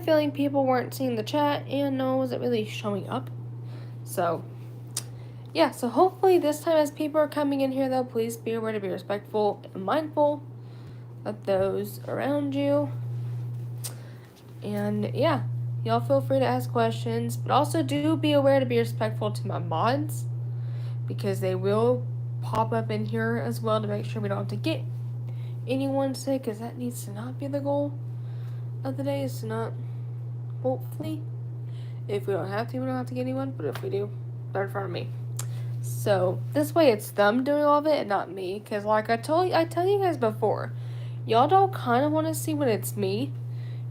feeling people weren't seeing the chat and no one wasn't really showing up. So, yeah, so hopefully this time as people are coming in here, though, please be aware to be respectful and mindful of those around you. And, yeah, y'all feel free to ask questions, but also do be aware to be respectful to my mods, because they will pop up in here as well to make sure we don't have to get anyone sick, because that needs to not be the goal of the day, is to not, hopefully, if we don't have to, we don't have to get anyone, but if we do, they're in front of me. So this way it's them doing all of it and not me, because like I tell you guys before, y'all don't kind of want to see when it's me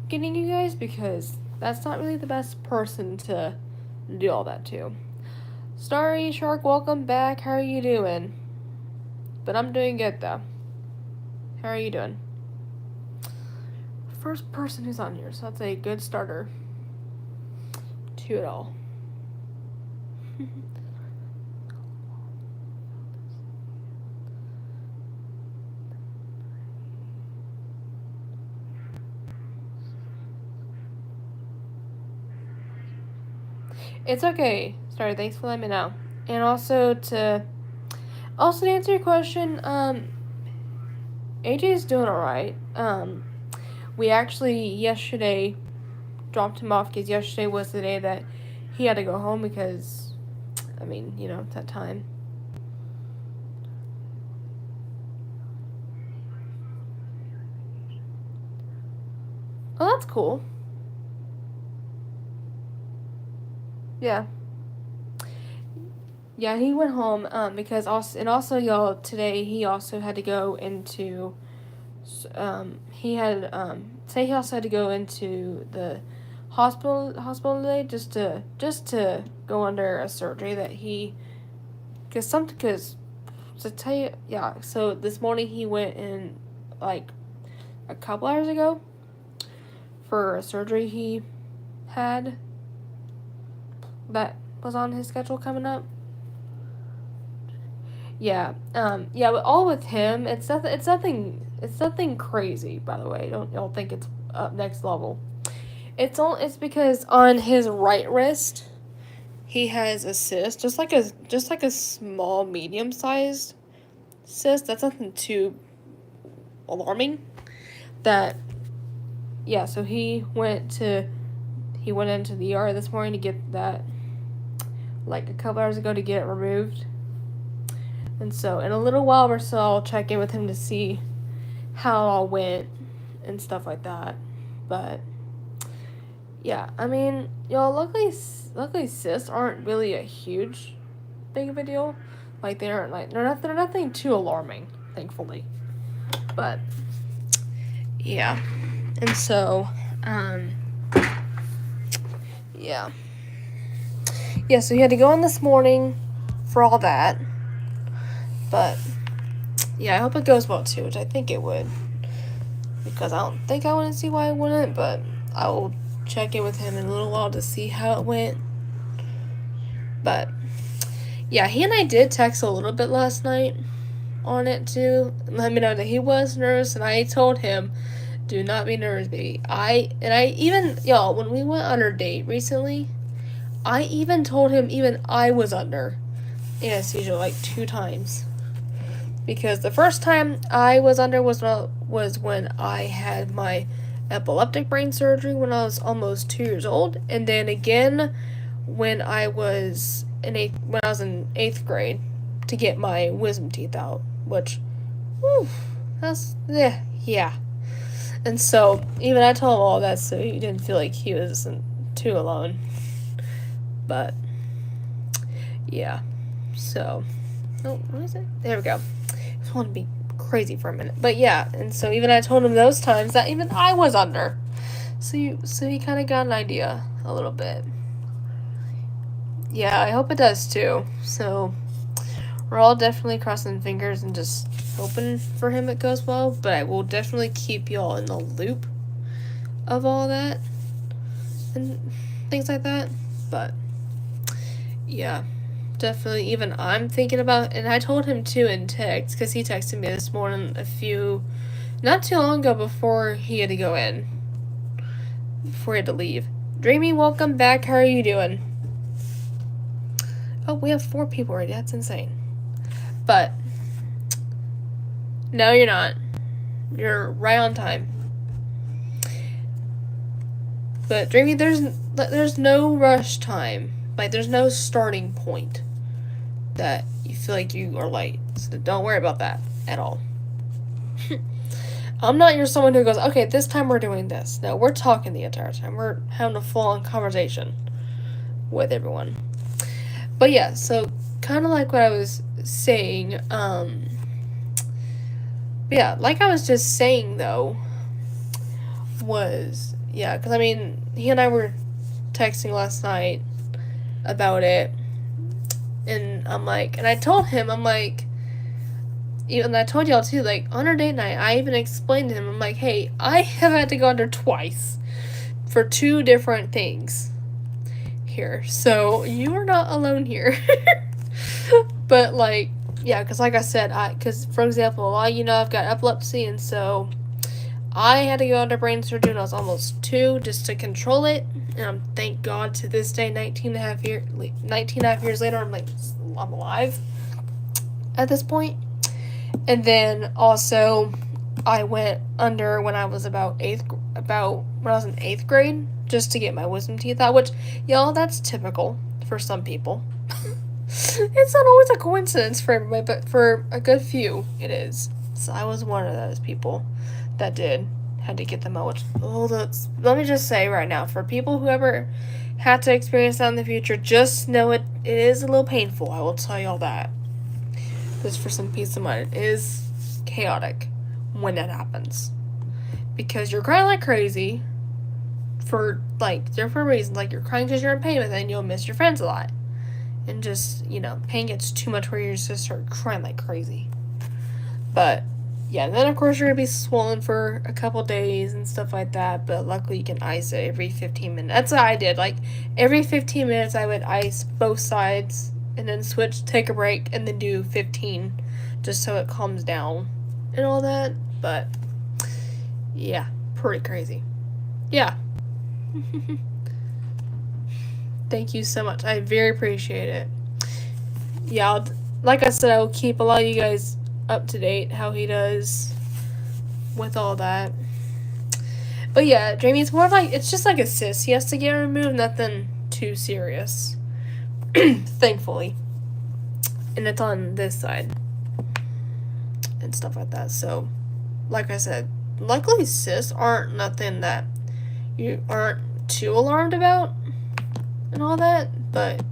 getting you guys, because that's not really the best person to do all that to. Starry Shark, welcome back. How are you doing? But I'm doing good though. How are you doing? First person who's on here, so that's a good starter to it all. It's okay. Sorry, thanks for letting me know. And also to answer your question, AJ's doing alright. We actually yesterday dropped him off because yesterday was the day that he had to go home because, I mean, you know, it's that time. Oh, that's cool. Yeah. Yeah, he went home because also y'all today he also had to go into he also had to go into the hospital today just to go under a surgery that he to tell you, yeah, so this morning he went in like a couple hours ago for a surgery he had that was on his schedule coming up. Yeah, but all with him, it's nothing crazy, by the way. Don't think it's up next level. It's because on his right wrist, he has a cyst, just like a small, medium-sized cyst. That's nothing too alarming. That, yeah. So he went into the ER this morning to get that, like a couple hours ago, to get it removed. And so in a little while or so, I'll check in with him to see how it all went and stuff like that. But yeah, I mean, y'all, luckily cysts aren't really a big of a deal. Like they're nothing too alarming, thankfully. But yeah, and so yeah. So he had to go in this morning for all that. But yeah, I hope it goes well too, which I think it would. Because I don't think I want to see why it wouldn't, but I will check in with him in a little while to see how it went. But yeah, he and I did text a little bit last night on it too. Let me know that he was nervous, and I told him, do not be nervous, baby. Y'all, when we went on our date recently, I even told him even I was under anesthesia like 2 times. Because the first time I was under was when I had my epileptic brain surgery when I was almost 2 years old, and then again when I was in 8th grade to get my wisdom teeth out, which, that's yeah. And so even I told him all that so he didn't feel like he wasn't too alone. But yeah, so what is it? There we go. I just want to be crazy for a minute, but yeah. And so even I told him those times that even I was under, so he kind of got an idea a little bit. Yeah, I hope it does too. So we're all definitely crossing fingers and just hoping for him it goes well, but I will definitely keep y'all in the loop of all that and things like that. But yeah, definitely, even I'm thinking about, and I told him too in text, because he texted me this morning not too long ago before he had to go in, before he had to leave. Dreamy, welcome back. How are you doing? Oh, we have 4 people already. That's insane. But no, you're not. You're right on time. But Dreamy, there's no rush time. Like, there's no starting point that you feel like you are late. So don't worry about that at all. I'm not your someone who goes, okay, this time we're doing this. No, we're talking the entire time. We're having a full-on conversation with everyone. But yeah, so kind of like what I was saying, yeah, like I was just saying though, was, yeah, because I mean, he and I were texting last night about it, and I'm like, and I told him, I'm like, even I told y'all too, like, on our date night, I even explained to him, I'm like, hey, I have had to go under twice for 2 different things here, so you are not alone here. But, like, yeah, because like I said, because, for example, a lot of you know I've got epilepsy, and so I had to go under brain surgery when I was almost 2 just to control it, and thank God to this day, 19 and a half years later, I'm alive at this point. And then also, I went under when I was when I was in 8th grade, just to get my wisdom teeth out, which, y'all, that's typical for some people. It's not always a coincidence for everybody, but for a good few, it is. So I was one of those people that had to get them out, which, let me just say right now, for people who ever had to experience that in the future, just know it is a little painful, I will tell y'all that. Just for some peace of mind. It is chaotic when that happens. Because you're crying like crazy for, like, different reasons. Like, you're crying because you're in pain, but then you'll miss your friends a lot. And just, pain gets too much where you just start crying like crazy. But, yeah, and then, of course, you're going to be swollen for a couple days and stuff like that. But luckily, you can ice it every 15 minutes. That's what I did. Like, every 15 minutes, I would ice both sides, and then switch, take a break, and then do 15, just so it calms down and all that. But, yeah, pretty crazy. Yeah. Thank you so much. I very appreciate it. Yeah, like I said, I will keep a lot of you guys up to date, how he does with all that. But yeah, Jamie, it's more of like, it's just like a cyst. He has to get removed, nothing too serious. Thankfully. And it's on this side and stuff like that. So, like I said, luckily cysts aren't nothing that you aren't too alarmed about and all that, but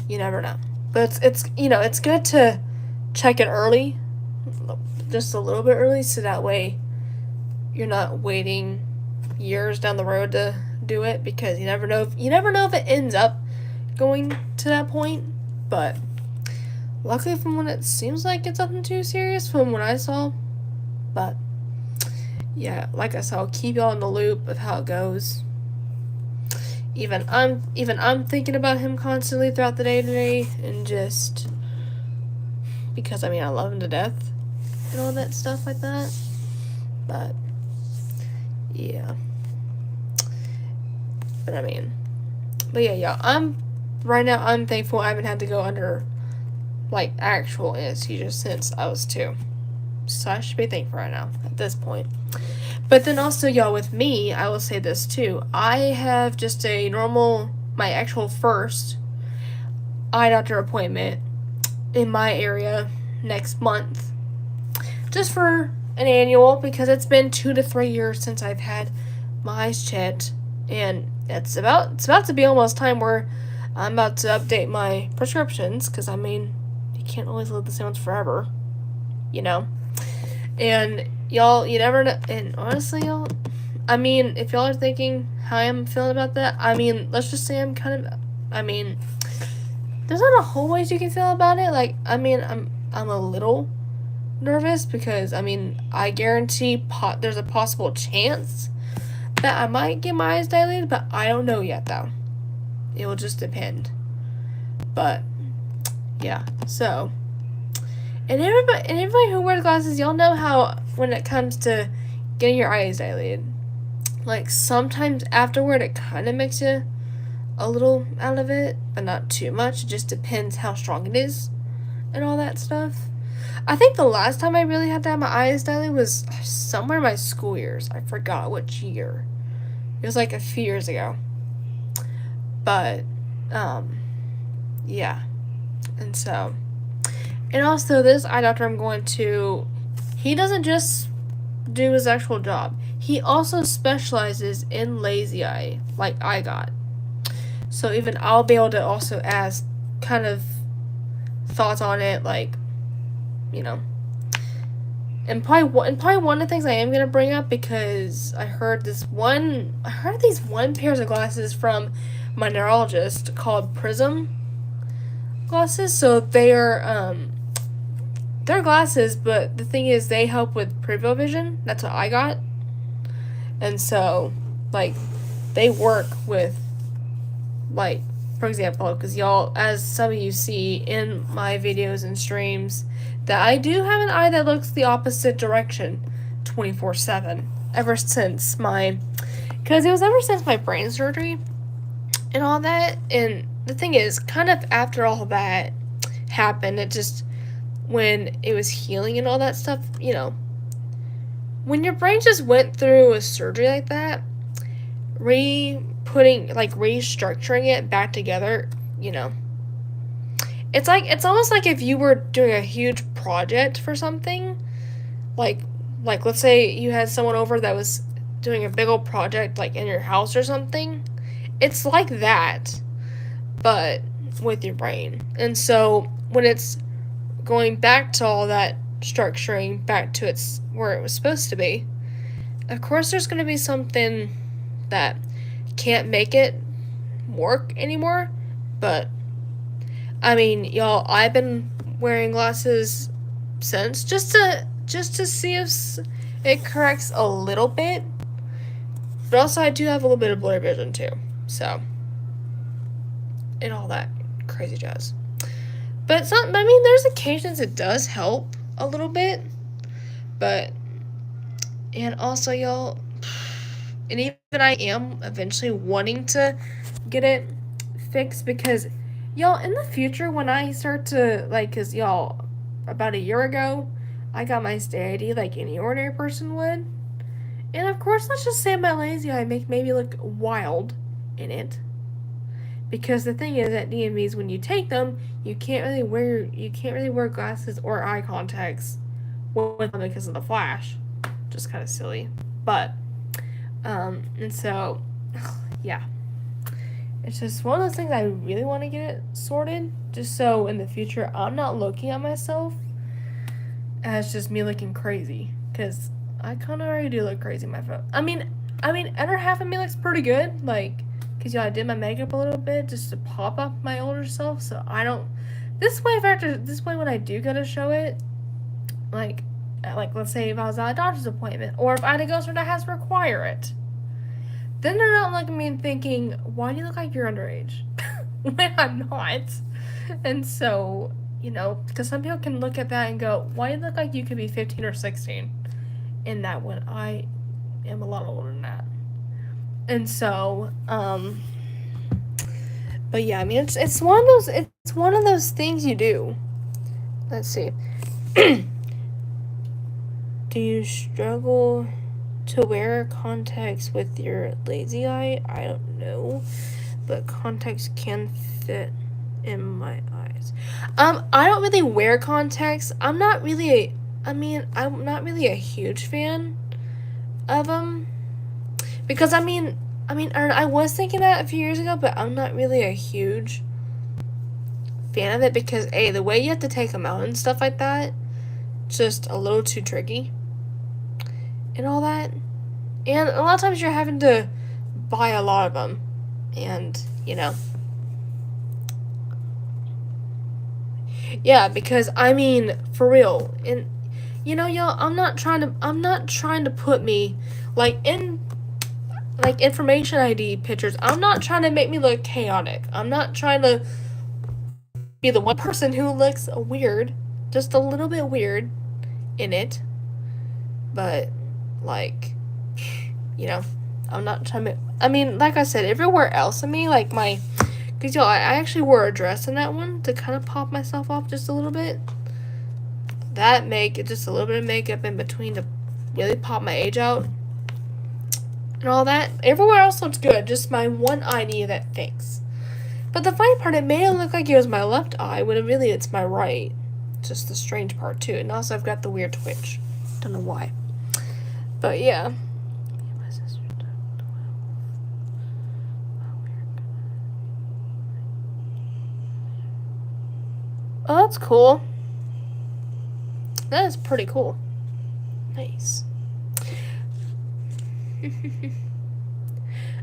you never know. But it's it's good to check it early, just a little bit early, so that way you're not waiting years down the road to do it, because you never know if it ends up going to that point. But luckily, from when it seems like it's nothing too serious from what I saw. But yeah, like I said, I'll keep y'all in the loop of how it goes. Even I'm thinking about him constantly throughout the day today, and just because I love him to death and all that stuff like that. But yeah. But yeah, y'all, I'm thankful I haven't had to go under, like, actual anesthesia since I was 2. So I should be thankful right now at this point. But then also, y'all, with me, I will say this too. I have just my actual first eye doctor appointment in my area next month. Just for an annual, because it's been 2 to 3 years since I've had my eyes checked. And it's about to be almost time where I'm about to update my prescriptions, because you can't always live the same ones forever, and y'all, you never know. And honestly, y'all, if y'all are thinking how I'm feeling about that, let's just say I'm kind of, there's not a whole ways you can feel about it. Like, I'm a little nervous, because I guarantee there's a possible chance that I might get my eyes dilated, but I don't know yet, though. It will just depend. But yeah, so, and everybody who wears glasses, y'all know how when it comes to getting your eyes dilated, like, sometimes afterward it kind of makes you a little out of it, but not too much. It just depends how strong it is and all that stuff. I think the last time I really had to have my eyes dilated was somewhere in my school years. I forgot which year. It was like a few years ago. But, yeah. And so, and also this eye doctor I'm going to, he doesn't just do his actual job. He also specializes in lazy eye, like I got. So even I'll be able to also ask kind of thoughts on it, like, you know. And probably one of the things I am gonna bring up, because I heard these one pairs of glasses from my neurologist called Prism glasses. So they're glasses, but the thing is they help with peripheral vision. That's what I got. And so, like, they work with, like, for example, because y'all, as some of you see in my videos and streams, that I do have an eye that looks the opposite direction 24/7 ever since my brain surgery and all that. And the thing is, kind of after all that happened, it just, when it was healing and all that stuff, you know, when your brain just went through a surgery like that, restructuring it back together, you know, it's almost like if you were doing a huge project for something, like let's say you had someone over that was doing a big old project, like in your house or something. It's like that, but with your brain. And so when it's going back to all that structuring back to its where it was supposed to be, of course there's going to be something that can't make it work anymore. But I mean, y'all, I've been wearing glasses since just to see if it corrects a little bit. But also I do have a little bit of blurry vision too. So, and all that crazy jazz. But there's occasions it does help a little bit. But, and also, y'all, and even I am eventually wanting to get it fixed, because, y'all, in the future, when I start to, like, because, y'all, about a year ago, I got my stay ID like any ordinary person would. And, of course, let's just say my lazy eye maybe look wild in it. Because the thing is, at DMVs, when you take them, you can't really wear glasses or eye contacts with them because of the flash. Just kind of silly. But, and so, yeah. It's just one of those things I really want to get it sorted, just so in the future I'm not looking at myself as just me looking crazy. Because I kind of already do look crazy in my phone. I mean, inner half of me looks pretty good, like, because, I did my makeup a little bit just to pop up my older self, so I don't, this way when I do go to show it, like, let's say if I was at a doctor's appointment, or if I had to go somewhere that has to require it, then they're not looking at me and thinking, why do you look like you're underage? When I'm not. And so, you know, because some people can look at that and go, why do you look like you could be 15 or 16? In that, when I am a lot older than that. And so, but yeah, I mean, it's one of those things you do. Let's see. Do you struggle to wear contacts with your lazy eye? I don't know, but contacts can fit in my eyes. I don't really wear contacts. I'm not really a huge fan of them. Because, I was thinking that a few years ago, but I'm not really a huge fan of it because, A, the way you have to take them out and stuff like that, just a little too tricky. And all that. And a lot of times you're having to buy a lot of them. And, you know. Yeah, because, for real. And, you know, y'all, I'm not trying to put me, in information ID pictures. I'm not trying to make me look chaotic. I'm not trying to be the one person who looks weird, just a little bit weird in it. But, you know, I'm not trying to, I mean, like I said, everywhere else in me, like my, because, y'all, I actually wore a dress in that one to kind of pop myself off just a little bit. That just a little bit of makeup in between to really pop my age out. And all that. Everywhere else looks good, just my one eye needed that fix. But the funny part, it made it look like it was my left eye, when really it's my right. Just the strange part, too. And also I've got the weird twitch. Don't know why. But, yeah. Oh, that's cool. That is pretty cool. Nice.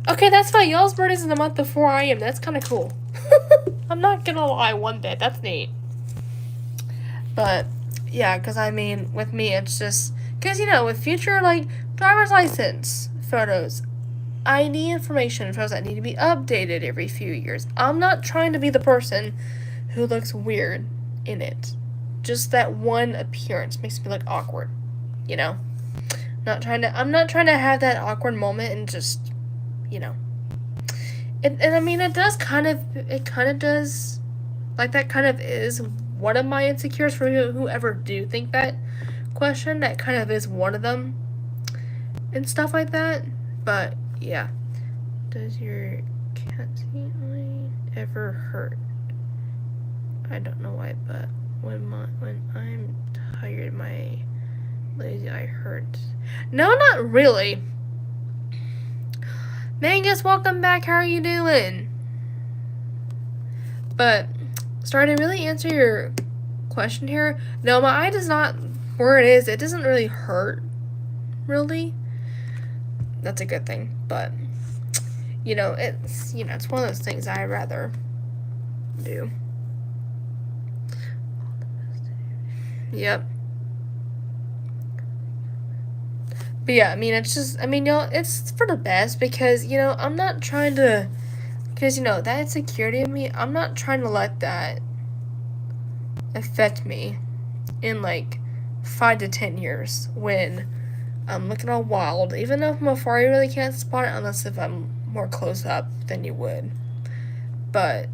Okay, that's fine. Y'all's birthday's in the month before I am. That's kind of cool. I'm not gonna lie one bit. That's neat. But, yeah, because, I mean, with me, it's just... Because, you know, with future, like, driver's license photos, ID information photos that need to be updated every few years. I'm not trying to be the person who looks weird in it. Just that one appearance makes me look awkward, you know? I'm not trying to have that awkward moment and just, you know. And I mean, it kind of does, like, that kind of is one of my insecurities for whoever do think that question. That kind of is one of them and stuff like that. But, yeah. Does your cat's eye ever hurt? I don't know why, but when I'm tired, my lazy eye hurts. No, not really. Mangus, welcome back. How are you doing? But, starting to really answer your question here. No, my eye does not, where it is, it doesn't really hurt, really. That's a good thing, but, you know, it's one of those things I'd rather do. Yep. But yeah, I mean, it's just, I mean, y'all, it's for the best because, you know, I'm not trying to, because, you know, that insecurity in me, I'm not trying to let that affect me in, like, 5 to 10 years when I'm looking all wild. Even though from afar you really can't spot it unless if I'm more close up than you would. But,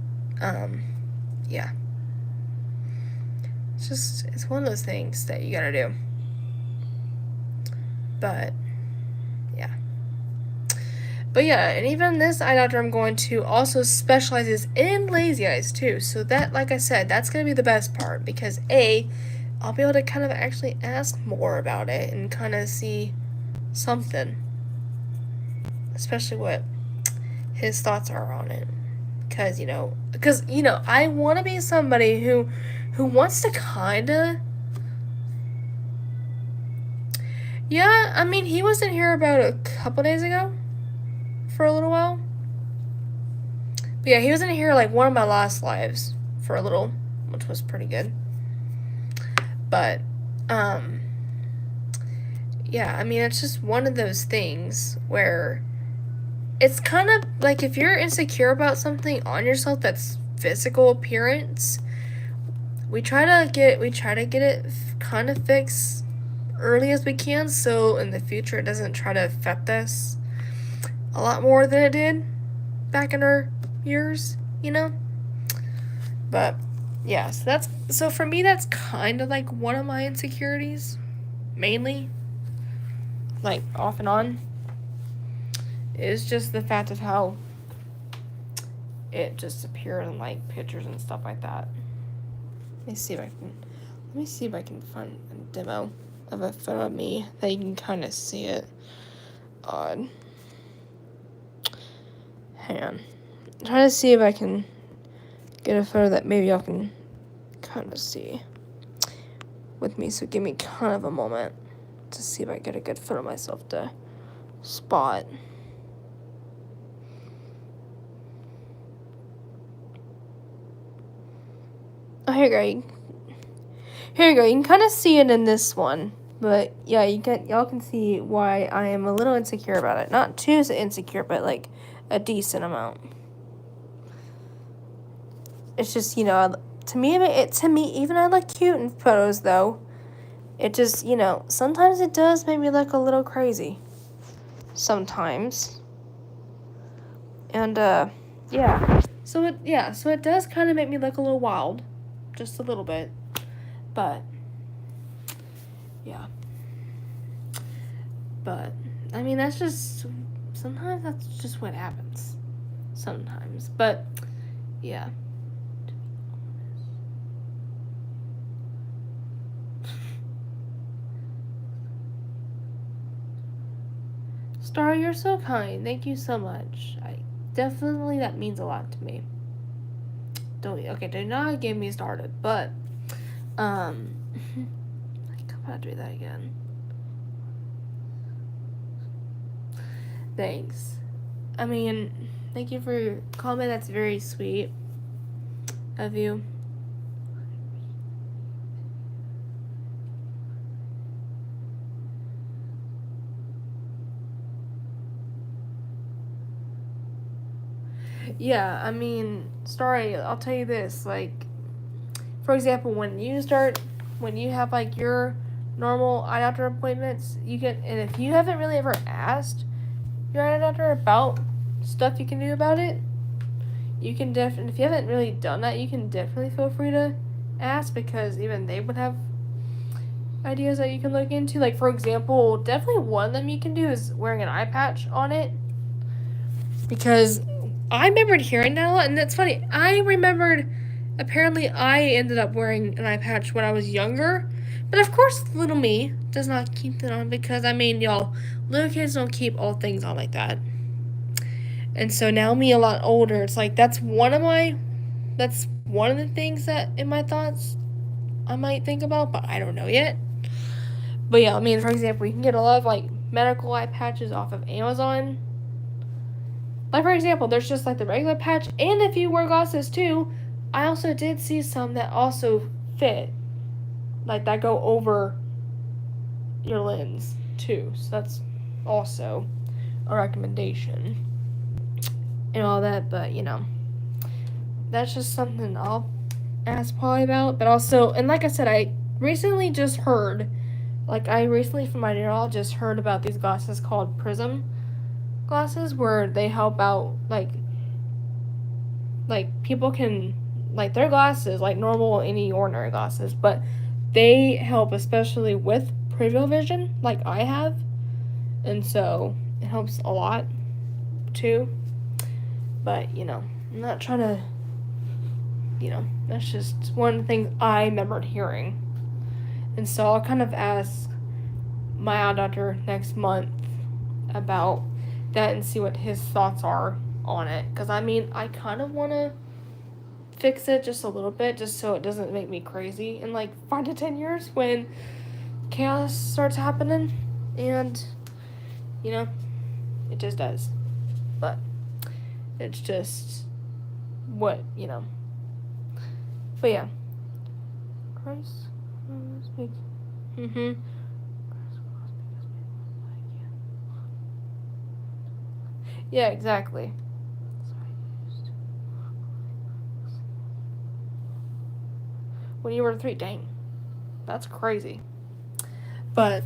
yeah. It's one of those things that you gotta do. But, yeah. But yeah, and even this eye doctor I'm going to also specializes in lazy eyes too. So that, like I said, that's going to be the best part because I'll be able to kind of actually ask more about it and kind of see something. Especially what his thoughts are on it. Because, you know, I want to be somebody who wants to kind of... Yeah, I mean, he was in here about a couple days ago. For a little while. But yeah, he was in here like one of my last lives for a little, which was pretty good. But, yeah, I mean, it's just one of those things where it's kind of like if you're insecure about something on yourself that's physical appearance, we try to get it kind of fixed early as we can so in the future it doesn't try to affect us a lot more than it did back in our years, you know? But, yeah, so for me, that's kind of like one of my insecurities, mainly, like, off and on, is just the fact of how it just appeared in, like, pictures and stuff like that. Let me see if I can find a demo of a photo of me that you can kind of see it. Odd. Hang on. I'm trying to see if I can get a photo that maybe y'all can kind of see with me. So give me kind of a moment to see if I get a good photo of myself to spot. Oh, here you go. Here you go. You can kind of see it in this one. But yeah, y'all can see why I am a little insecure about it. Not too insecure, but like a decent amount. It's just, you know, to me, even I look cute in photos, though. It just, you know, sometimes it does make me look a little crazy. Sometimes. And, yeah. So it does kind of make me look a little wild. Just a little bit. But, yeah. But, I mean, sometimes that's just what happens. Sometimes. But, yeah. Star, you're so kind. Thank you so much. That means a lot to me. Do not get me started. But, I gotta do that again. Thanks. I mean, thank you for your comment. That's very sweet of you. Yeah, I mean, sorry, I'll tell you this. Like, for example, when you have like your normal eye doctor appointments, and if you haven't really ever asked your eye doctor about stuff you can do about it, you can if you haven't really done that, you can definitely feel free to ask, because even they would have ideas that you can look into. Like, for example, definitely one of them you can do is wearing an eye patch on it, because I remembered hearing that a lot, and that's funny. I remembered, apparently I ended up wearing an eye patch when I was younger, but of course little me does not keep it on, because, I mean, y'all, little kids don't keep all things on like that. And so now me a lot older, it's like that's one of the things that in my thoughts I might think about, but I don't know yet. But yeah, I mean, for example, you can get a lot of like medical eye patches off of Amazon. Like, for example, there's just like the regular patch, and if you wear glasses too, I also did see some that also fit, like that go over your lens too. So that's also a recommendation and all that. But that's just something I'll ask Polly about. But also, and like I said, I recently from my neurologist heard about these glasses called Prism glasses, where they help out like people can, like, their glasses like normal any ordinary glasses, but they help especially with peripheral vision like I have, and so it helps a lot too. But I'm not trying to, that's just one of the things I remembered hearing. And so I'll kind of ask my eye doctor next month about that and see what his thoughts are on it. Because, I mean, I kind of want to fix it just a little bit, just so it doesn't make me crazy in like 5 to 10 years when chaos starts happening. And, it just does. But it's just what, But yeah. Christ. Mm-hmm. Yeah, exactly. When you were 3, dang. That's crazy. But,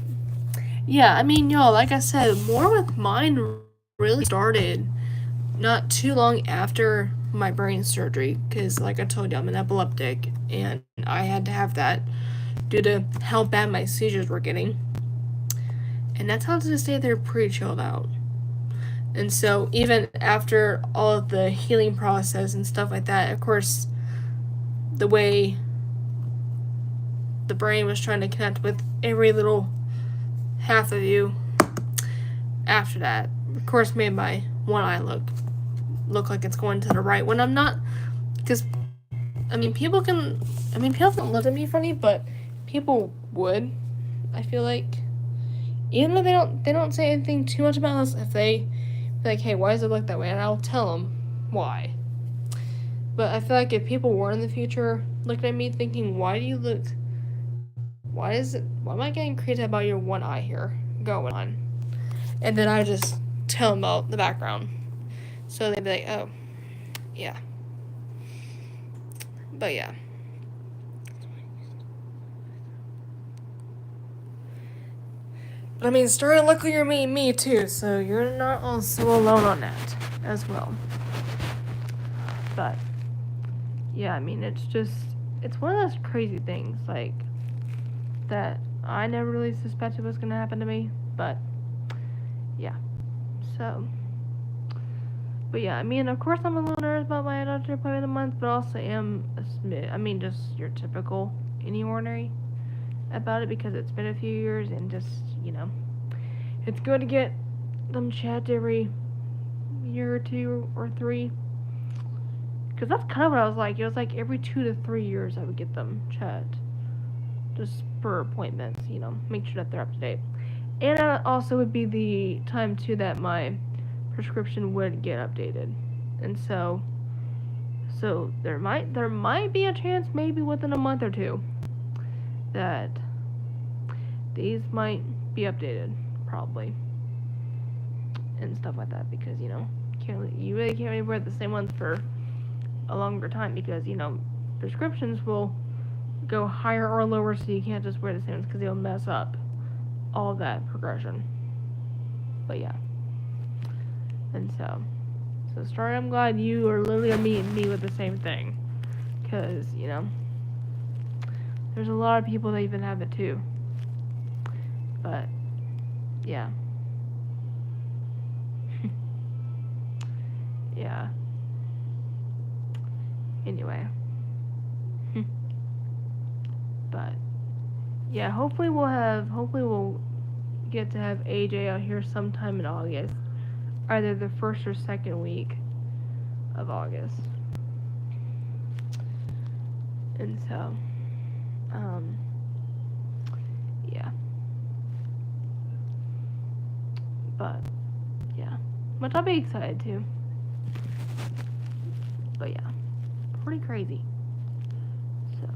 yeah, I mean, like I said, more with mine really started not too long after my brain surgery, because, like I told you, I'm an epileptic, and I had to have that due to how bad my seizures were getting. And that's how to stay there pretty chilled out. And so, even after all of the healing process and stuff like that, of course, the way the brain was trying to connect with every little half of you after that, of course, made my one eye look like it's going to the right when I'm not. Because, people don't look at me funny, but people would, I feel like. Even though they don't say anything too much about us, if they be like, hey, why does it look that way? And I'll tell them why. But I feel like if people were in the future looking at me thinking, why am I getting created about your one eye here going on? And then I just tell them about the background. So they'd be like, oh, yeah. But yeah. But I mean, starting luckily you're me too, so you're not also alone on that. as well. But yeah, I mean, it's one of those crazy things, like, that I never really suspected was gonna happen to me. But yeah, so. But yeah, I mean, of course I'm a little nervous about my Doctor Appointment of the Month, but also am just your typical any ordinary about it, because it's been a few years, and just, it's good to get them checked every year or 2 or 3. Because that's kind of what I was like. It was like every 2 to 3 years I would get them checked. Just for appointments, make sure that they're up to date. And it also would be the time, too, that my prescription would get updated. And so there might be a chance, maybe within a month or 2, that these might be updated, probably, and stuff like that, because you really can't really wear the same ones for a longer time, because prescriptions will go higher or lower, so you can't just wear the same ones, because they'll mess up all of that progression. But yeah, and so Starry, I'm glad you are literally meeting me with the same thing, because there's a lot of people that even have it too. But yeah. Yeah. Anyway. But yeah, hopefully we'll get to have AJ out here sometime in August. Either the first or second week of August. And so, yeah. But yeah, which I'll be excited too. But yeah, pretty crazy. So,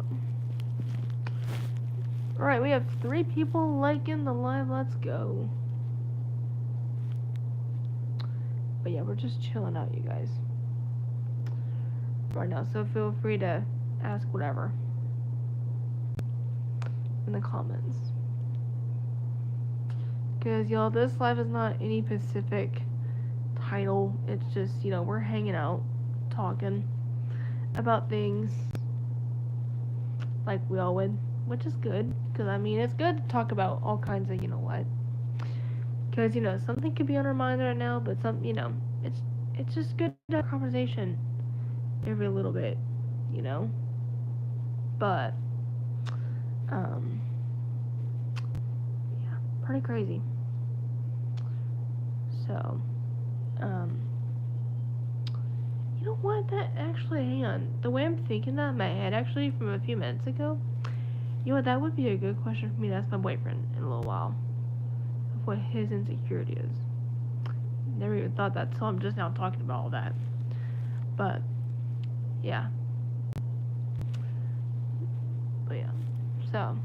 alright, we have 3 people liking the live. Let's go. But yeah, we're just chilling out, you guys, right now. So feel free to ask whatever in the comments. Because, y'all, this live is not any specific title. It's just, we're hanging out, talking about things like we all would, which is good. Because, I mean, it's good to talk about all kinds of, what. Because, something could be on our mind right now, but it's just good to have a conversation every little bit, But, yeah, pretty crazy. So, you know what, hang on, the way I'm thinking that in my head, actually, from a few minutes ago, that would be a good question for me to ask my boyfriend in a little while, of what his insecurity is. Never even thought that, so I'm just now talking about all that. But, yeah. But, yeah. So,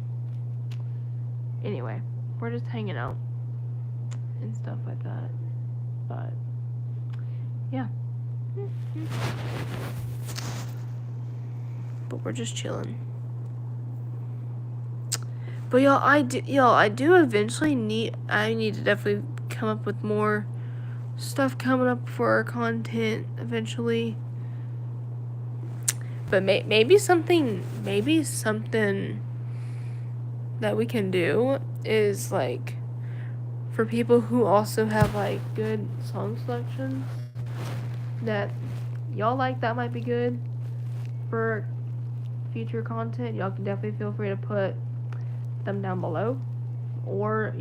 anyway, we're just hanging out and stuff like that. But, yeah. But we're just chilling. But I do eventually need to definitely come up with more stuff coming up for our content eventually. But maybe something that we can do is, like, for people who also have, like, good song selections that y'all like, that might be good for future content. Y'all can definitely feel free to put them down below, or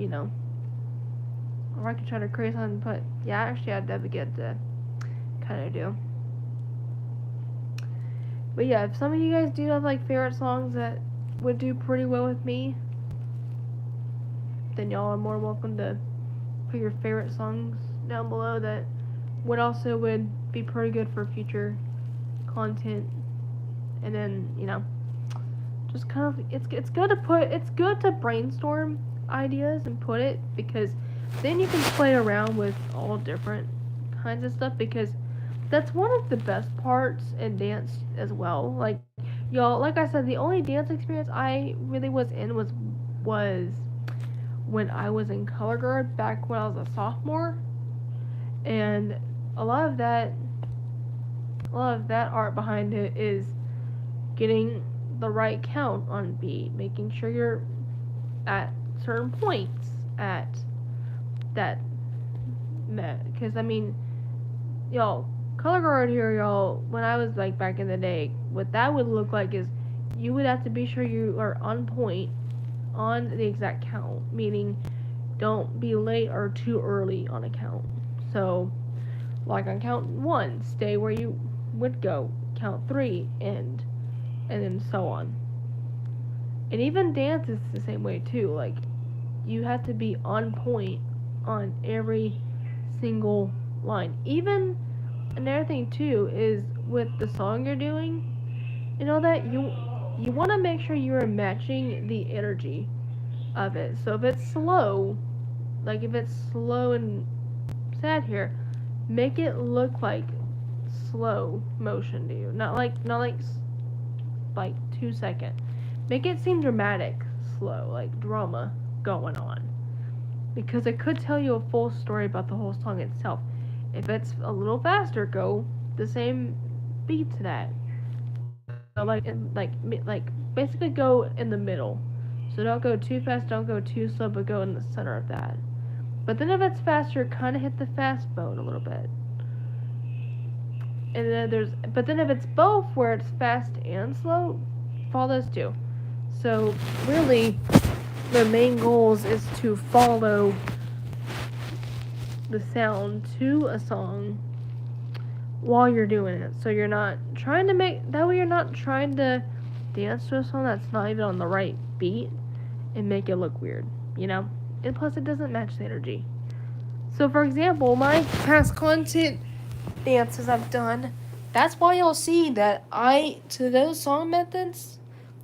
or I could try to create something. But yeah, actually, I'd definitely get to kind of do. But yeah, if some of you guys do have, like, favorite songs that would do pretty well with me, then y'all are more welcome to put your favorite songs down below that would be pretty good for future content. And then, just kind of, it's good to brainstorm ideas and put it, because then you can play around with all different kinds of stuff, because that's one of the best parts in dance as well. Like, y'all, like I said, the only dance experience I really was in was when I was in color guard back when I was a sophomore. And a lot of that art behind it is getting the right count on beat, making sure you're at certain points at that because I mean, y'all, color guard here, y'all. When I was like back in the day, what that would look like is you would have to be sure you are on point on the exact count, meaning don't be late or too early on a count. So, like on count 1, stay where you would go. Count 3, end, and then so on. And even dance is the same way too. Like, you have to be on point on every single line. Even another thing too is with the song you're doing, you know that you want to make sure you are matching the energy of it. So if it's slow, like if it's slow and sad here, make it look like slow motion to you, not like 2 second. Make it seem dramatic, slow, like drama going on, because it could tell you a full story about the whole song itself. If it's a little faster, go the same beat to that. So like basically go in the middle. So don't go too fast, don't go too slow, but go in the center of that. But then if it's faster, kind of hit the fast bone a little bit. And then if it's both, where it's fast and slow, follow those two. So really, the main goals is to follow the sound to a song while you're doing it. So you're not trying to you're not trying to dance to a song that's not even on the right beat and make it look weird, you know? And plus it doesn't match the energy. So for example, my past content dances I've done, that's why you'll see that to those song methods,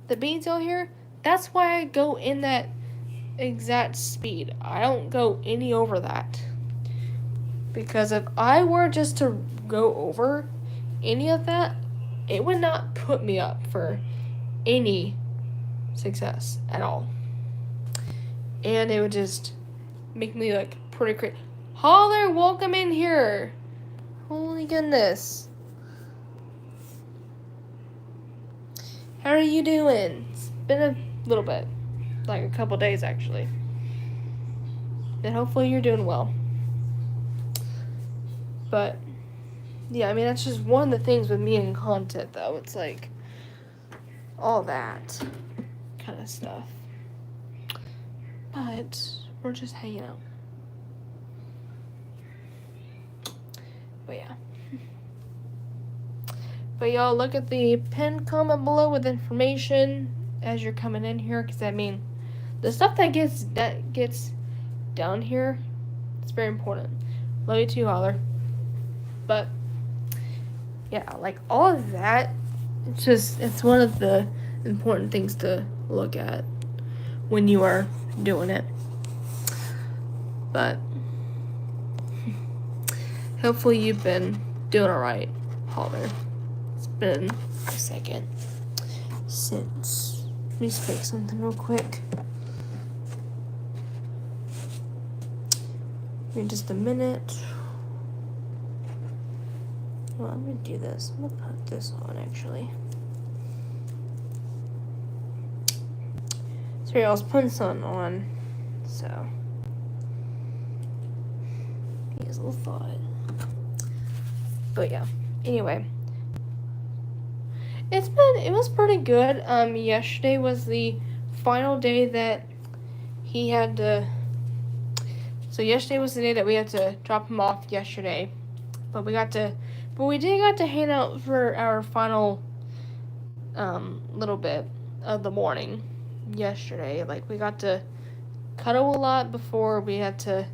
the beats you'll hear, that's why I go in that exact speed. I don't go any over that. Because if I were just to go over any of that, it would not put me up for any success at all. And it would just make me look pretty crazy. Holler, welcome in here. Holy goodness. How are you doing? It's been a little bit. Like a couple days, actually. And hopefully you're doing well. But, yeah, I mean, that's just one of the things with me and content, though. It's like all that kind of stuff. But we're just hanging out. But, yeah. But, y'all, look at the pinned comment below with information as you're coming in here. Because, I mean, the stuff that gets down here, it's very important. Love you too, Holler. But, yeah, like, all of that, it's one of the important things to look at when you are doing it. But, hopefully you've been doing alright, Holler. It's been a second since. Let me speak something real quick. In just a minute. Well, I'm going to do this. I'm going to put this on, actually. Sorry, I was putting something on, so. Here's a little thought. But, yeah. Anyway. It was pretty good. Yesterday was the final day that he had to. So, yesterday was the day that we had to drop him off yesterday. But we did got to hang out for our final little bit of the morning yesterday. Like, we got to cuddle a lot before we had to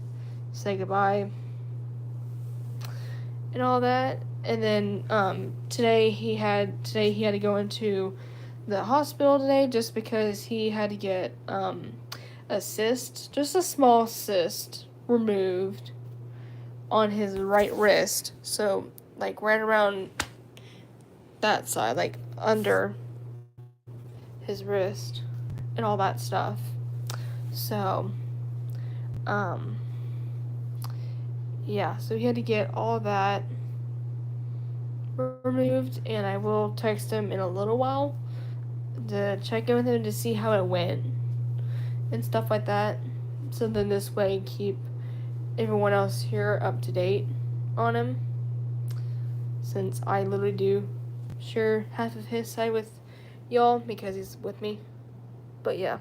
say goodbye and all that. And then today he had to go into the hospital today just because he had to get a cyst, just a small cyst, removed on his right wrist. So, like, right around that side, like, under his wrist and all that stuff. So, yeah, so he had to get all that removed, and I will text him in a little while to check in with him to see how it went and stuff like that. So then this way, keep everyone else here up to date on him, since I literally do share half of his side with y'all because he's with me. But yeah.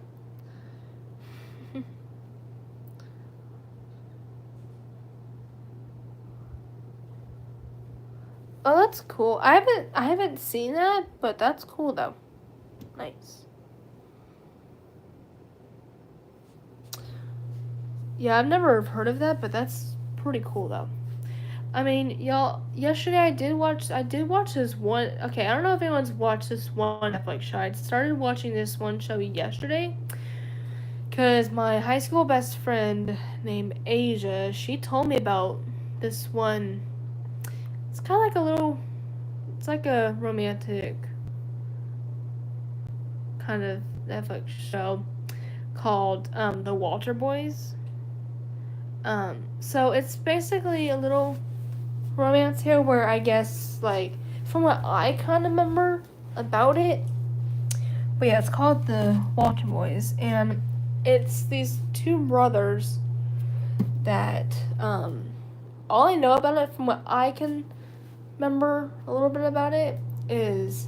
Oh, that's cool. I haven't seen that, but that's cool though. Nice. Yeah, I've never heard of that, but that's pretty cool though. I mean, y'all, yesterday I did watch this one. Okay, I don't know if anyone's watched this one Netflix show. I started watching this one show yesterday because my high school best friend named Asia, she told me about this one. It's kind of like it's like a romantic kind of Netflix show called The Walter Boys. So it's basically a little romance here where I guess, like, from what I kind of remember about it, but yeah, it's called The Walter Boys, and it's these two brothers that, all I know about it from what I can remember a little bit about it is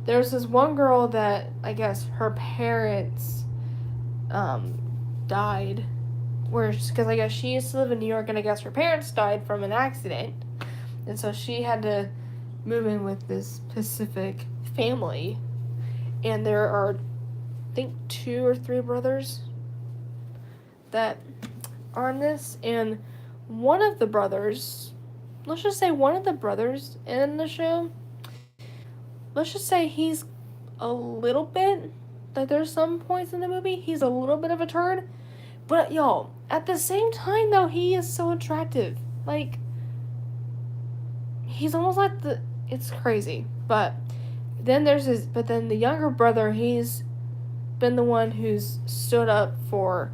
there's this one girl that I guess her parents died, because I guess she used to live in New York, and I guess her parents died from an accident, and so she had to move in with this Pacific family, and there are, I think, 2 or 3 brothers that are in this, and one of the brothers, let's just say one of the brothers in the show, let's just say he's a little bit, like there's some points in the movie, he's a little bit of a turd, but y'all, at the same time though, he is so attractive. Like, he's almost like it's crazy. But then the younger brother, he's been the one who's stood up for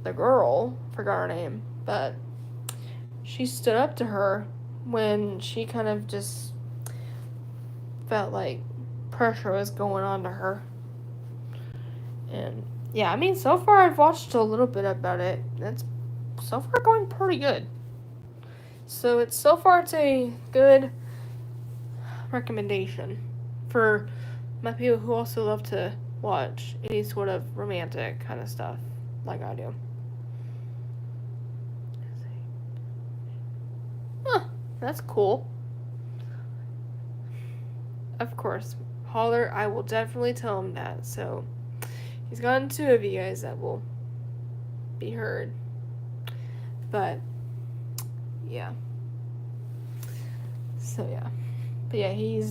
the girl, forgot her name, but she stood up to her when she kind of just felt like pressure was going on to her. And yeah, I mean, so far I've watched a little bit about it. It's so far going pretty good. So it's a good recommendation for my people who also love to watch any sort of romantic kind of stuff like I do. Huh, that's cool. Of course, Holler, I will definitely tell him that. So he's gotten 2 of you guys that will be heard. But yeah. So yeah. But yeah,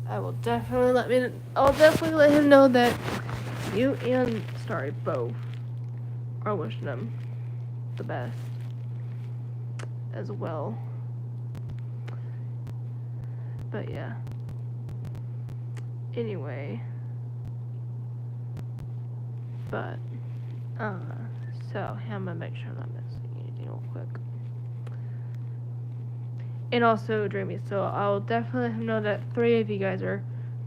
I'll definitely let him know that you and Starry both are wishing him the best as well. But yeah. Anyway. But so I'm gonna make sure I'm not missing anything real quick. And also Dreamy, so I'll definitely let him know that 3 of you guys are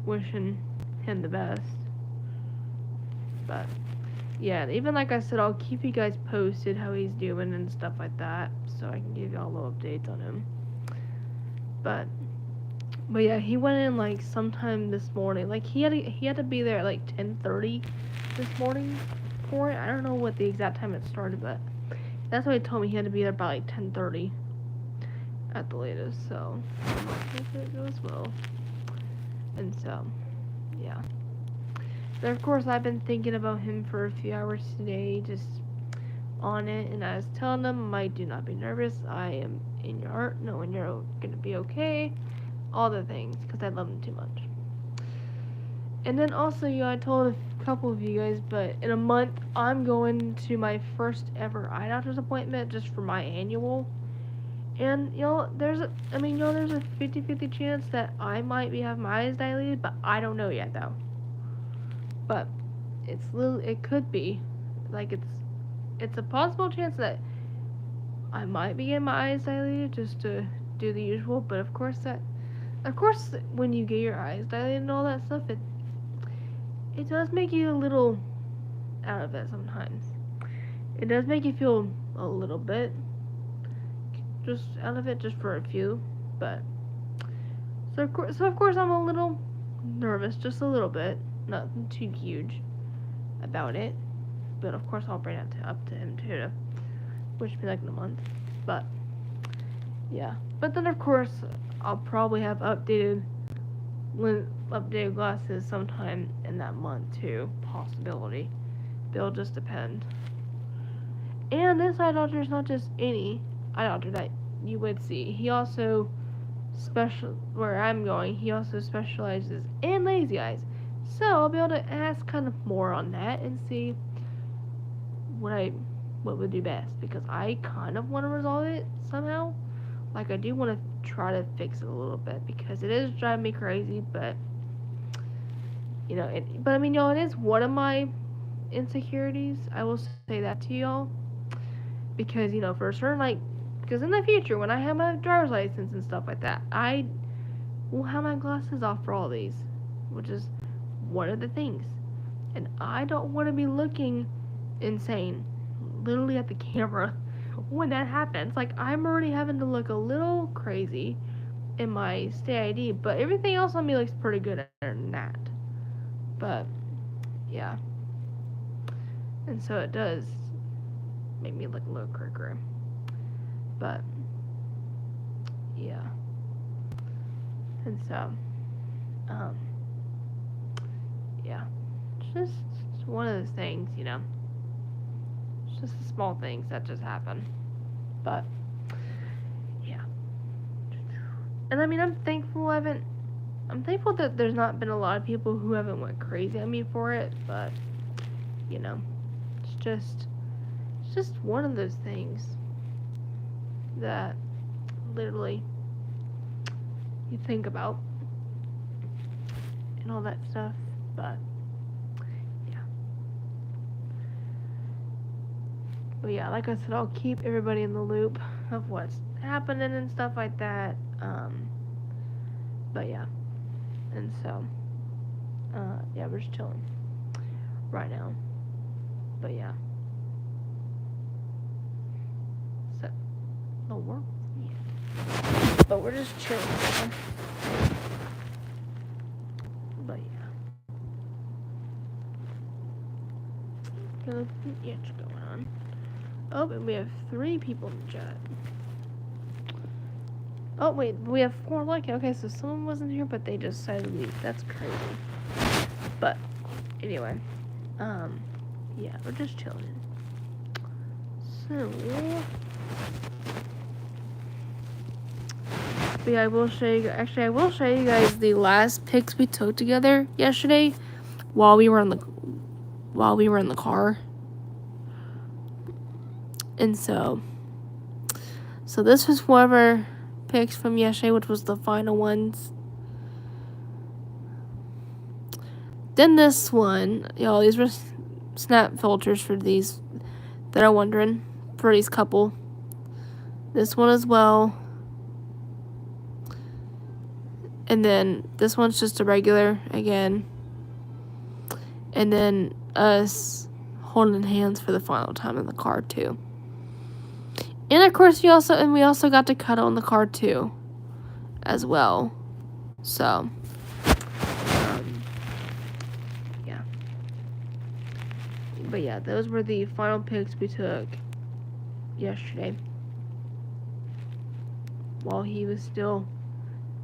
wishing him the best. But yeah, even like I said, I'll keep you guys posted how he's doing and stuff like that, so I can give y'all little updates on him. But yeah, he went in like sometime this morning. Like he had to be there at like 10:30 this morning for it. I don't know what the exact time it started, but that's what he told me. He had to be there by like 10:30 at the latest. So hope it goes well. And so yeah. But of course, I've been thinking about him for a few hours today, just on it, and I was telling them, do not be nervous. I am in your heart, knowing you're gonna be okay. All the things, because I love him too much. And then also, I told a couple of you guys, but in a month, I'm going to my first ever eye doctor's appointment just for my annual. And, there's a 50-50 chance that I might be having my eyes dilated, but I don't know yet, though. But it could be. Like, it's a possible chance that I might be getting my eyes dilated just to do the usual, but of course when you get your eyes dilated and all that stuff, it does make you a little out of it sometimes. It does make you feel a little bit just out of it, just for a few, but so of course I'm a little nervous, just a little bit, nothing too huge about it, but of course I'll bring it up to him too, to wish me like in a month, but yeah, but then of course I'll probably have updated glasses sometime in that month too, possibility. It'll just depend. And this eye doctor is not just any eye doctor that you would see. He also where I'm going, he also specializes in lazy eyes. So I'll be able to ask kind of more on that and see what would do best, because I kind of want to resolve it somehow. Like, I do want to try to fix it a little bit, because it is driving me crazy, but but I mean, y'all, it is one of my insecurities. I will say that to y'all, because for a certain, because in the future, when I have my driver's license and stuff like that, I will have my glasses off for all these, which is one of the things. And I don't want to be looking insane, literally at the camera, when that happens. Like, I'm already having to look a little crazy in my state ID, but everything else on me looks pretty good than that. But, yeah. And so it does make me look a little cray-cray. But, yeah. And so, yeah. It's just one of those things, It's just the small things that just happen. But, yeah. And I mean, I'm thankful that there's not been a lot of people who haven't went crazy on me for it, but, it's just one of those things that literally you think about and all that stuff, but yeah, like I said, I'll keep everybody in the loop of what's happening and stuff like that, but yeah, and so, yeah, we're just chilling right now, but yeah, so, no work, yeah, but we're just chilling now. But yeah, nothing yet's going on. Oh, and we have 3 people in the chat. Oh, wait, we have 4 liking. Okay, so someone wasn't here, but they just decided to leave. That's crazy. But, anyway. Yeah, we're just chilling. So, but yeah, I will show you guys the last pics we took together yesterday while we were in the car. And so this was one of our pics from yesterday, which was the final ones. Then this one, y'all, these were snap filters for these that are wondering, for these couple. This one as well. And then this one's just a regular again. And then us holding hands for the final time in the car too. And of course we also got to cuddle in the car too, as well. So, yeah. But yeah, those were the final pics we took yesterday, while he was still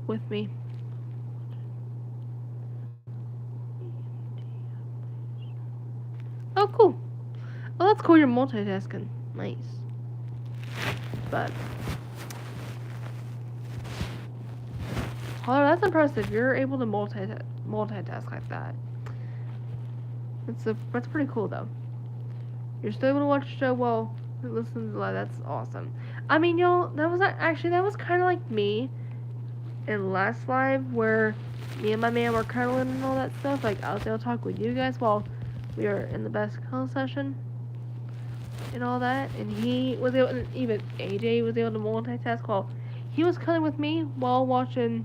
with me. Oh, cool. Oh, that's cool. You're multitasking. Nice. But, oh, that's impressive. You're able to multitask like that. That's pretty cool, though. You're still able to watch the show while listening to live. That's awesome. I mean, y'all, that was kind of like me in last live, where me and my man were cuddling and all that stuff. Like, I was able to talk with you guys while we were in the best cuddle session. and all that, and he was able, and even AJ was able to multitask while he was cuddling with me while watching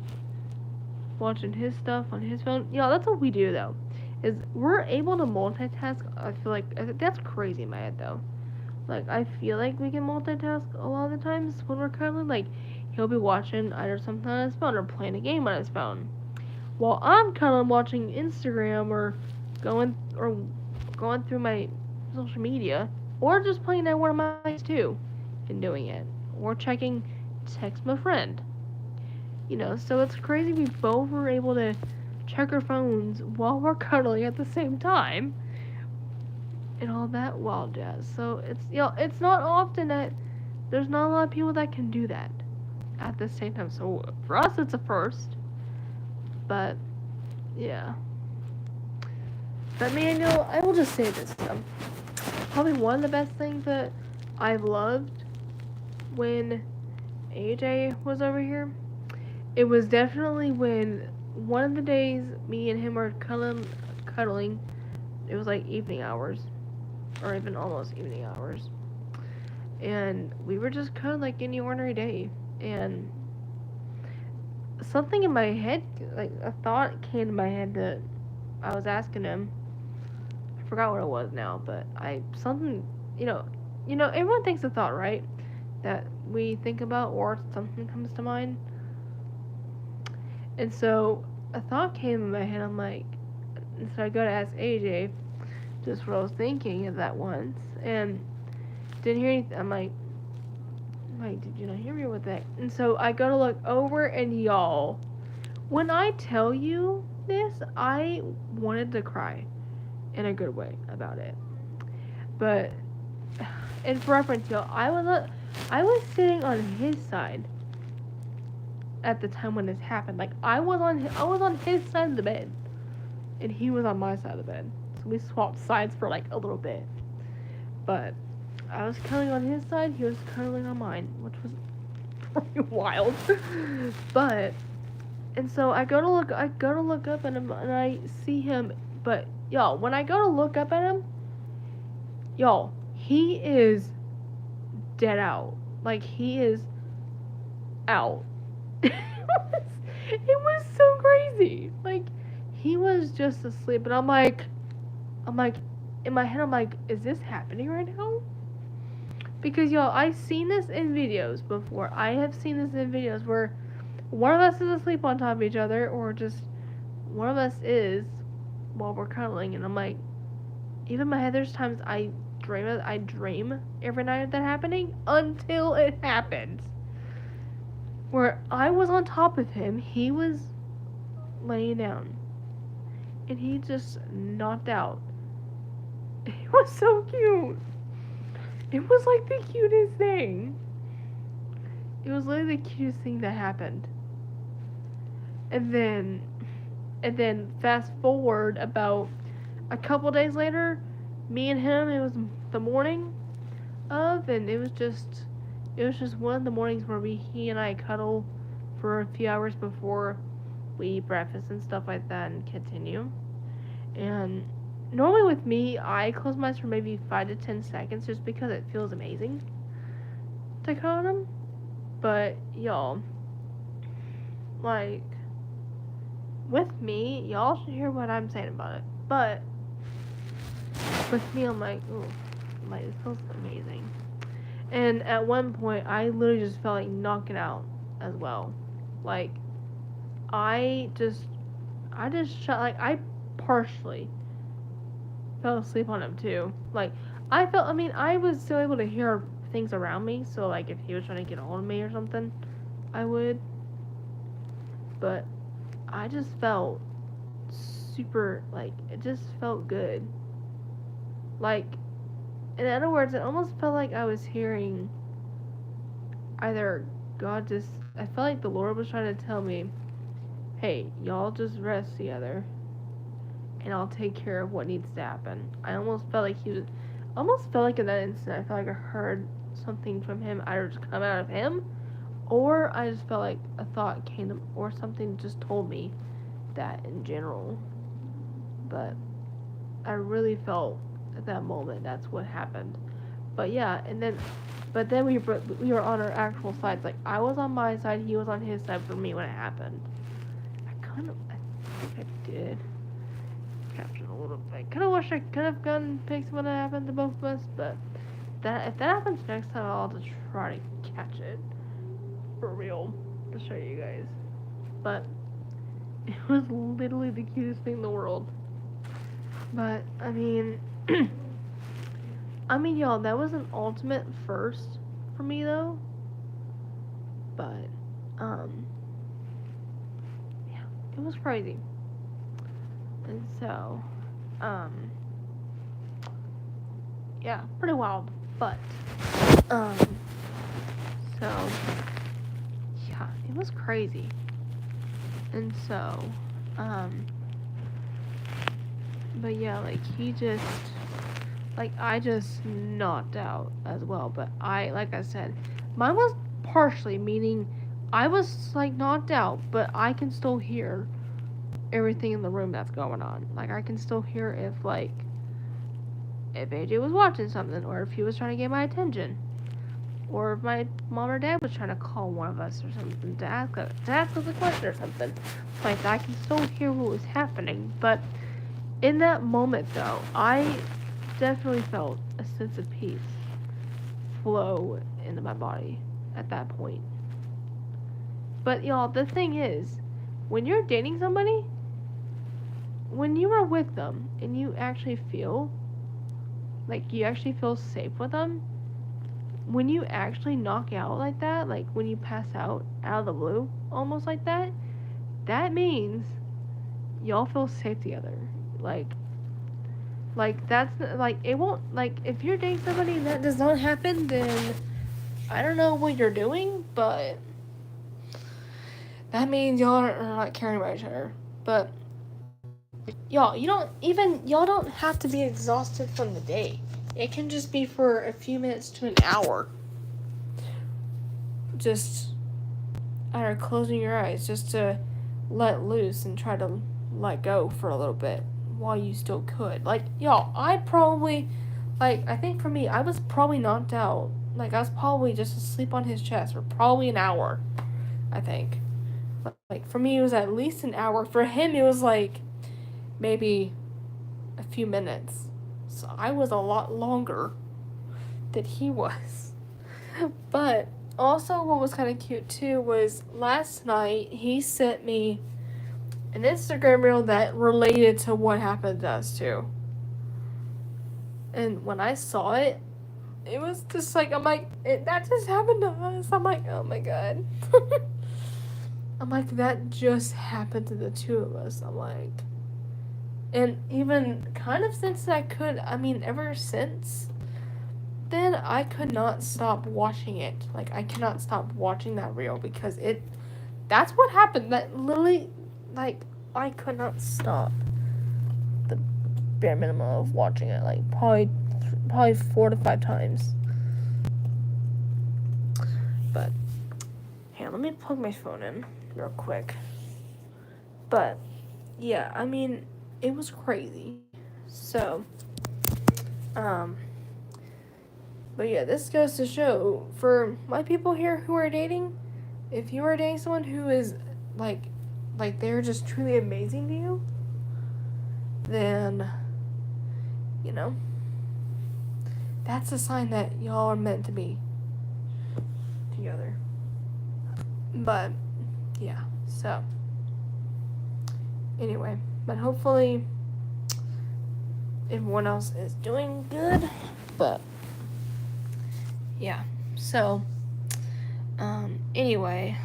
his stuff on his phone. Yeah, that's what we do though. Is we're able to multitask. I feel like that's crazy in my head though. Like I feel like we can multitask a lot of the times when we're cuddling. Like he'll be watching either something on his phone or playing a game on his phone, while I'm cuddling watching Instagram or going through my social media, or just playing at one of my games too, and doing it, or checking text my friend. So it's crazy we both were able to check our phones while we're cuddling at the same time and all that wild jazz. So it's not often that there's not a lot of people that can do that at the same time. So for us it's a first. But yeah. But Manuel, I will just say this though. Probably one of the best things that I've loved when AJ was over here, it was definitely when one of the days me and him were cuddling. It was like evening hours, or even almost evening hours, and we were just cuddling like any ordinary day. And something in my head, like a thought came to my head that I was asking him. I forgot what it was now, but everyone thinks a thought, right? That we think about, or something comes to mind. And so a thought came in my head. I'm like, and so I go to ask AJ just what I was thinking of that once, and didn't hear anything. I'm like, did you not hear me with that? And so I go to look over, and y'all, when I tell you this, I wanted to cry in a good way about it. But, and for reference, y'all, I was sitting on his side at the time when this happened. Like I was on his side of the bed, and he was on my side of the bed. So we swapped sides for like a little bit. But I was cuddling on his side, he was cuddling on mine, which was pretty wild. But and so I go to look up at him, and I see him. But y'all, when I go to look up at him, y'all, he is dead out. Like he is out. It was so crazy. Like he was just asleep, and I'm like, in my head, I'm like, is this happening right now? Because y'all, I've seen this in videos before. I have seen this in videos where one of us is asleep on top of each other, or just one of us is while we're cuddling, and I'm like, even in my head, there's times I dream every night of that happening until it happens. Where I was on top of him, he was laying down, and he just knocked out. It was so cute. It was like the cutest thing. It was literally the cutest thing that happened. And then fast forward about a couple days later, me and him, it was the morning of, and it was just one of the mornings where he and I cuddle for a few hours before we eat breakfast and stuff like that and continue. And normally with me, I close my eyes for maybe 5 to 10 seconds just because it feels amazing to cuddle him. But y'all, like, with me, y'all should hear what I'm saying about it. But with me, I'm like, ooh, like, it feels amazing. And at one point, I literally just felt like knocking out as well. Like, I partially fell asleep on him too. Like, I was still able to hear things around me, so like if he was trying to get a hold of me or something, I would. But I just felt super, like, it just felt good. Like, in other words, it almost felt like I was hearing either I felt like the Lord was trying to tell me, hey, y'all just rest together, and I'll take care of what needs to happen. I almost felt like in that instant, I felt like I heard something from him either just come out of him, or I just felt like a thought came to, or something just told me that in general. But I really felt at that moment that's what happened. But yeah, but then we were on our actual sides. Like I was on my side, he was on his side for me when it happened. I think I did capture a little bit. Kind of wish I could have gotten pics when it happened to both of us, but if that happens next time, I'll just try to catch it for real to show you guys. But it was literally the cutest thing in the world. But I mean, y'all, that was an ultimate first for me though. But yeah, it was crazy. And so, yeah, pretty wild. But so yeah, it was crazy. And so, but yeah, like he just, like I just knocked out as well. But like I said, mine was partially, meaning I was like knocked out, but I can still hear everything in the room that's going on. Like I can still hear if AJ was watching something, or if he was trying to get my attention, or if my mom or dad was trying to call one of us or something to ask us a question or something. Like I can still hear what was happening, but in that moment though, I definitely felt a sense of peace flow into my body at that point. But y'all, the thing is, when you're dating somebody, when you are with them and you actually feel like you actually feel safe with them, when you actually knock out like that, like when you pass out of the blue, almost like that, that means y'all feel safe together. Like that's like it won't, like if you're dating somebody and that does not happen, then I don't know what you're doing, but that means y'all are not caring about each other. But y'all don't have to be exhausted from the day. It can just be for a few minutes to an hour. Just either closing your eyes just to let loose and try to let go for a little bit while you still could. Like, y'all, I think for me, I was probably knocked out. Like, I was probably just asleep on his chest for probably an hour, I think. Like, for me, it was at least an hour. For him, it was like maybe a few minutes. So I was a lot longer than he was. But also what was kind of cute too was last night he sent me an Instagram reel that related to what happened to us too. And when I saw it, it was just like, I'm like, that just happened to us. I'm like, oh my god. I'm like, that just happened to the two of us. I'm like, and even kind of since ever since then, I could not stop watching it. Like, I cannot stop watching that reel because that's what happened. That literally, like, I could not stop the bare minimum of watching it. Like, probably 4 to 5 times. But, here, let me plug my phone in real quick. But, yeah, I mean, it was crazy. So, but yeah, this goes to show, for my people here who are dating, if you are dating someone who is, like they're just truly amazing to you, then, you know, that's a sign that y'all are meant to be together. But, yeah, so, anyway, but hopefully everyone else is doing good, but yeah, so, anyway,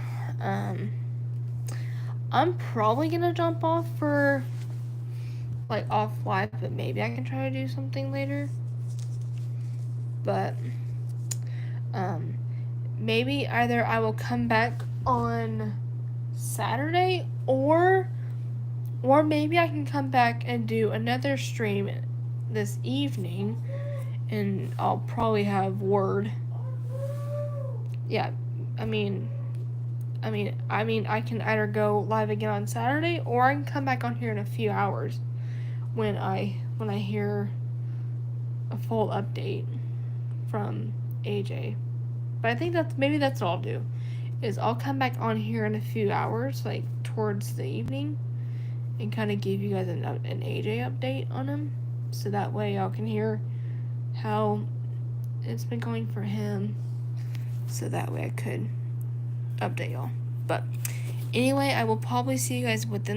I'm probably gonna jump off for, like, off live, but maybe I can try to do something later, but, maybe either I will come back on Saturday, or maybe I can come back and do another stream this evening, and I'll probably have word. Yeah, I mean, I can either go live again on Saturday, or I can come back on here in a few hours when I hear a full update. from AJ. But I think maybe that's what I'll do. Is I'll come back on here in a few hours, like towards the evening, and kind of give you guys an AJ update on him, so that way y'all can hear how it's been going for him. So that way I could update y'all. But anyway, I will probably see you guys within